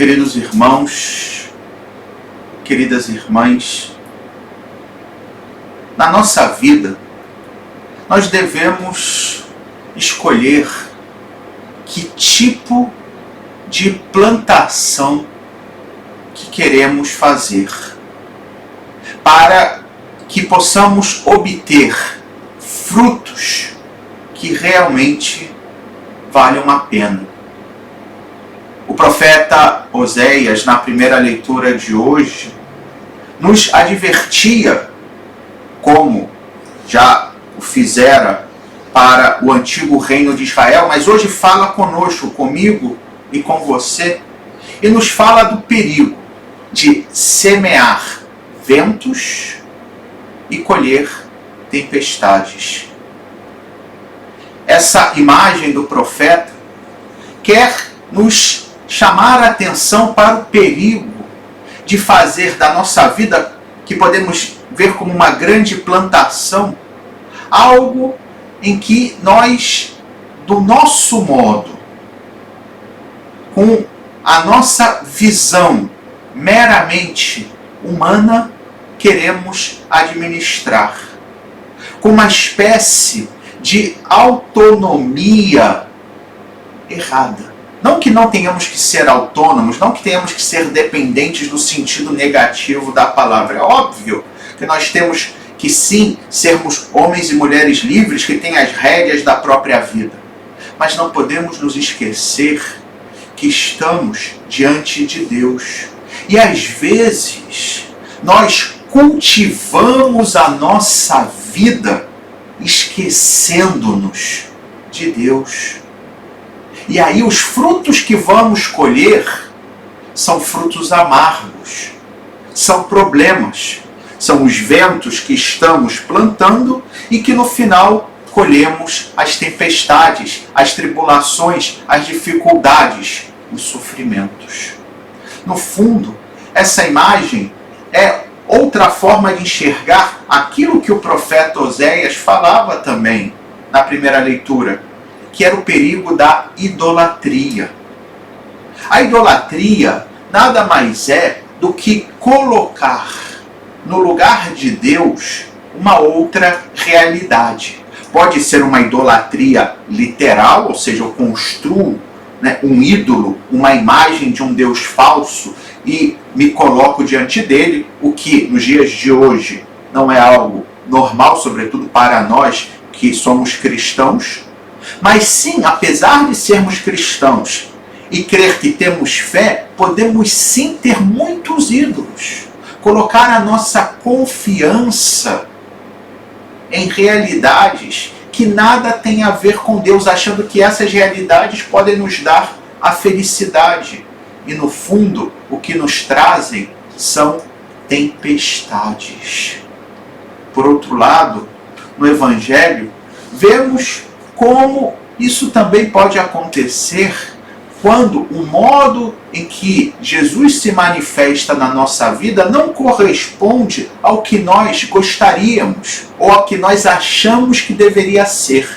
Queridos irmãos, queridas irmãs, na nossa vida, nós devemos escolher que tipo de plantação que queremos fazer, para que possamos obter frutos que realmente valham a pena. O profeta Oséias, na primeira leitura de hoje, nos advertia, como já o fizera para o antigo reino de Israel, mas hoje fala conosco, comigo e com você, e nos fala do perigo de semear ventos e colher tempestades. Essa imagem do profeta quer nos chamar a atenção para o perigo de fazer da nossa vida, que podemos ver como uma grande plantação, algo em que nós, do nosso modo, com a nossa visão meramente humana, queremos administrar, com uma espécie de autonomia errada. Não que não tenhamos que ser autônomos, não que tenhamos que ser dependentes no sentido negativo da palavra. É óbvio que nós temos que sim sermos homens e mulheres livres que têm as rédeas da própria vida. Mas não podemos nos esquecer que estamos diante de Deus. E às vezes nós cultivamos a nossa vida esquecendo-nos de Deus. E aí os frutos que vamos colher são frutos amargos, são problemas, são os ventos que estamos plantando e que no final colhemos as tempestades, as tribulações, as dificuldades, os sofrimentos. No fundo, essa imagem é outra forma de enxergar aquilo que o profeta Oséias falava também na primeira leitura, que era o perigo da idolatria. A idolatria nada mais é do que colocar no lugar de Deus uma outra realidade. Pode ser uma idolatria literal, ou seja, eu construo um ídolo, uma imagem de um Deus falso e me coloco diante dele, o que nos dias de hoje não é algo normal, sobretudo para nós que somos cristãos. Mas sim, apesar de sermos cristãos e crer que temos fé, podemos sim ter muitos ídolos. Colocar a nossa confiança em realidades que nada tem a ver com Deus, achando que essas realidades podem nos dar a felicidade. E no fundo, o que nos trazem são tempestades. Por outro lado, no Evangelho, vemos como isso também pode acontecer quando o modo em que Jesus se manifesta na nossa vida não corresponde ao que nós gostaríamos ou ao que nós achamos que deveria ser.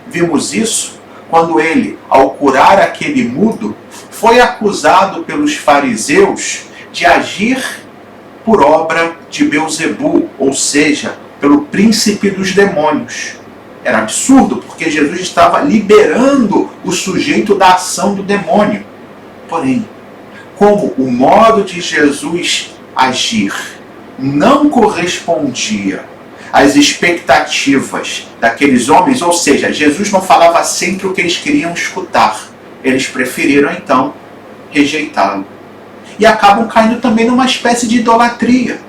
Vimos isso quando ele, ao curar aquele mudo, foi acusado pelos fariseus de agir por obra de Belzebu, ou seja, pelo príncipe dos demônios. Era absurdo, porque Jesus estava liberando o sujeito da ação do demônio. Porém, como o modo de Jesus agir não correspondia às expectativas daqueles homens, ou seja, Jesus não falava sempre o que eles queriam escutar. Eles preferiram, então, rejeitá-lo. E acabam caindo também numa espécie de idolatria,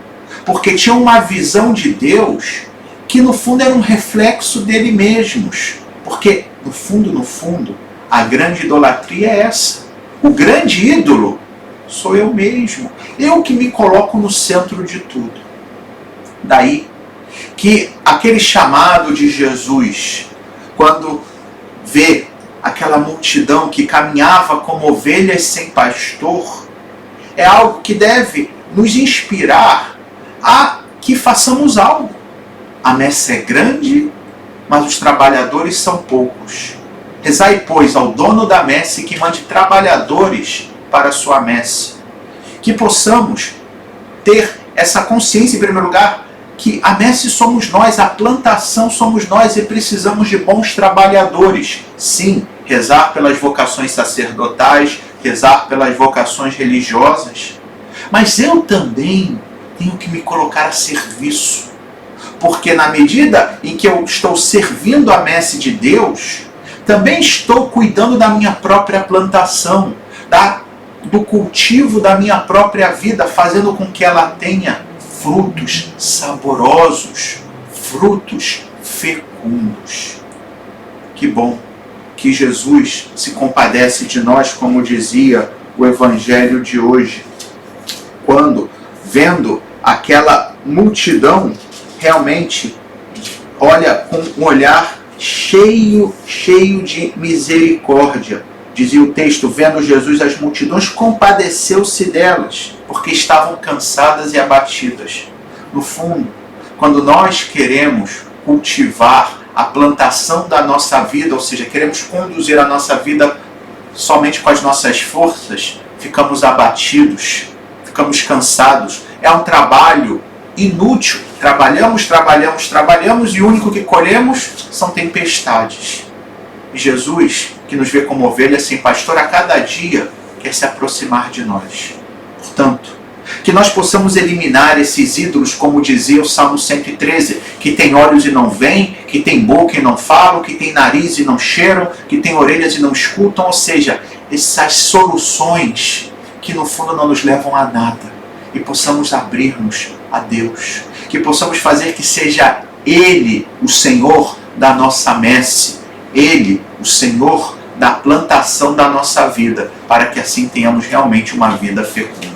porque tinham uma visão de Deus que no fundo era um reflexo dele mesmos. Porque, no fundo, a grande idolatria é essa. O grande ídolo sou eu mesmo. Eu que me coloco no centro de tudo. Daí que aquele chamado de Jesus, quando vê aquela multidão que caminhava como ovelhas sem pastor, é algo que deve nos inspirar a que façamos algo. A messe é grande, mas os trabalhadores são poucos. Rezai, pois, ao dono da messe que mande trabalhadores para a sua messe. Que possamos ter essa consciência, em primeiro lugar, que a messe somos nós, a plantação somos nós e precisamos de bons trabalhadores. Sim, rezar pelas vocações sacerdotais, rezar pelas vocações religiosas, mas eu também tenho que me colocar a serviço, porque na medida em que eu estou servindo a messe de Deus, também estou cuidando da minha própria plantação, do cultivo da minha própria vida, fazendo com que ela tenha frutos saborosos, frutos fecundos. Que bom que Jesus se compadece de nós, como dizia o Evangelho de hoje, quando, vendo aquela multidão, realmente olha com um olhar cheio de misericórdia. Dizia o texto, vendo Jesus as multidões, compadeceu-se delas, porque estavam cansadas e abatidas. No fundo, quando nós queremos cultivar a plantação da nossa vida, ou seja, queremos conduzir a nossa vida somente com as nossas forças, ficamos abatidos, ficamos cansados. É um trabalho inútil. Trabalhamos e o único que colhemos são tempestades. E Jesus, que nos vê como ovelhas sem pastor, a cada dia quer se aproximar de nós. Portanto, que nós possamos eliminar esses ídolos, como dizia o Salmo 113, que tem olhos e não veem, que tem boca e não falam, que tem nariz e não cheiram, que tem orelhas e não escutam, ou seja, essas soluções que no fundo não nos levam a nada, e possamos abrir-nos a Deus, que possamos fazer que seja Ele o Senhor da nossa messe, Ele o Senhor da plantação da nossa vida, para que assim tenhamos realmente uma vida fecunda.